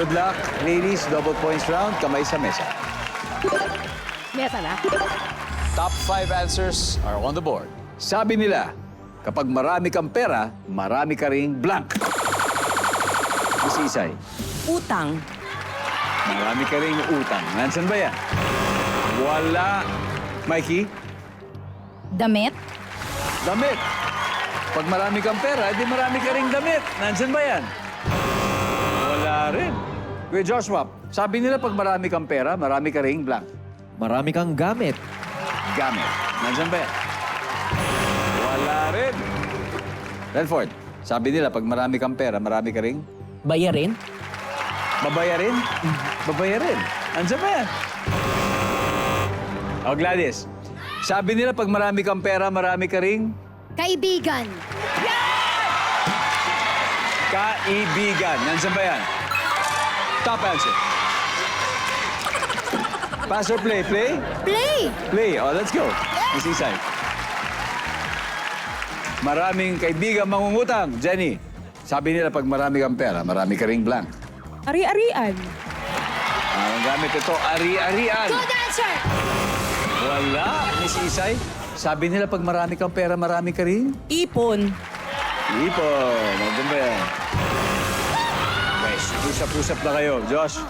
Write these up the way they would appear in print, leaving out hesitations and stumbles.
Good luck, ladies. Double points round. Kamay sa mesa. Mesa na. Top 5 answers are on the board. Sabi nila, kapag marami kang pera, marami ka ring blank. Miss Isay, Utang. marami ka ring utang. Nansan ba yan? Wala. Mikey, Damit. damit. Pag marami kang pera, edi marami ka ring damit. Nansan ba yan? Wala rin. Kuya Joshua, sabi nila pag marami kang pera, marami ka ring blank. Marami kang gamit. Gamit. Nandiyan ba yan? Wala rin. Renford, sabi nila pag marami kang pera, marami ka ring Bayarin. babayarin? Babayarin. Nandiyan ba yan? O Gladys, sabi nila pag marami kang pera, marami ka ring Kaibigan. kaibigan. Nandiyan ba yan? Top answer. Pass or play? Play? Play. Play. Oh, let's go. Miss Isay. Maraming kaibigan mangungutang. Jenny, sabi nila pag marami kang pera, marami ka ring blank. Ari-arian. Ang gamit ito, ari-arian. Good answer. Wala, Miss Isay. Sabi nila pag marami kang pera, marami ka ring Ipon. ipon. Nandun ba yan? Okay, pusap-pusap na kayo. Josh,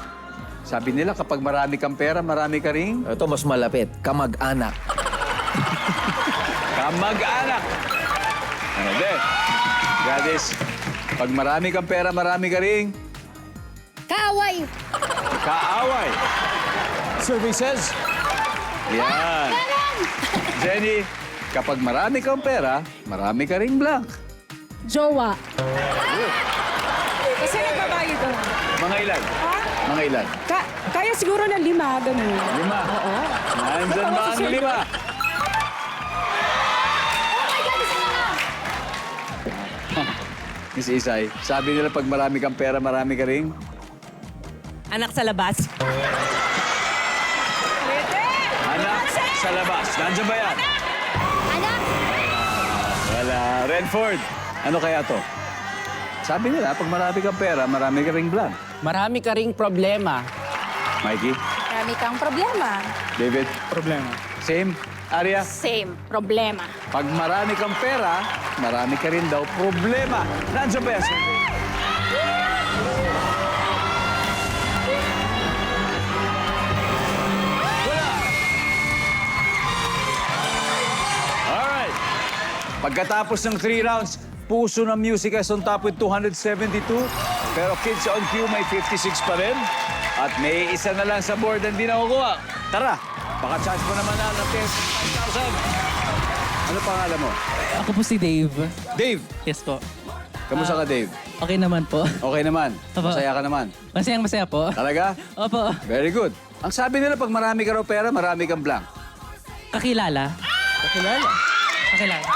sabi nila kapag marami kang pera, marami ka ring Ito mas malapit. Kamag-anak. kamag-anak. Ano din? Gladys, pag marami kang pera, marami ka ring Kaaway. kaaway. Services. Yan. Jenny, kapag marami kang pera, marami ka ring blank. Jowa. Kasi nagbabayad ako. Mga ilan? Mga ilan? Kaya siguro na 5, ganun. 5. Oo. Nandyan ba ang 5? Miss Isay, sabi nila pag marami kang pera, marami ka ring Anak sa labas. anak sa labas. Nandyan ba yan? Anak. Wala. Renford, ano kaya to? Sabi nila, pag marami kang pera, marami ka ring blank. Marami ka ring problema. Mikey, Marami kang problema. David, Problema. same. Arya, Same. Problema. pag marami kang pera, marami ka rin daw problema. Nandiyan ba yan, sir? Wala. Alright. Pagkatapos ng 3 rounds, Puso ng Music is on top with 272. Pero Kids on Cue may 56 pa rin. At may isa na lang sa board na hindi nakukuha. Tara, baka chance mo naman na ng 5,000. Ano pangalan mo? Ako po si Dave. Dave. Yes po. Kamusta ka, Dave? Okay naman po. Okay naman. Opo. Masaya ka naman. Masayang-masaya po. Talaga? Opo. Very good. Ang sabi nila, pag marami ka raw pera, marami kang blank. Kakilala. Kakilala. Kakilala.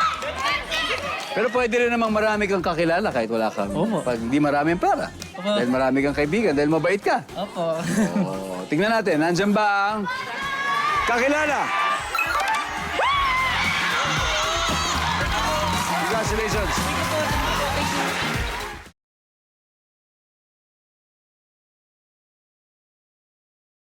Pero pwede rin namang marami kang kakilala kahit wala kang... Opo. Pag hindi marami ang pera. Opo. Dahil marami kang kaibigan, dahil mabait ka. Opo. Oh, tingnan natin, nandyan ba ang kakilala? Congratulations.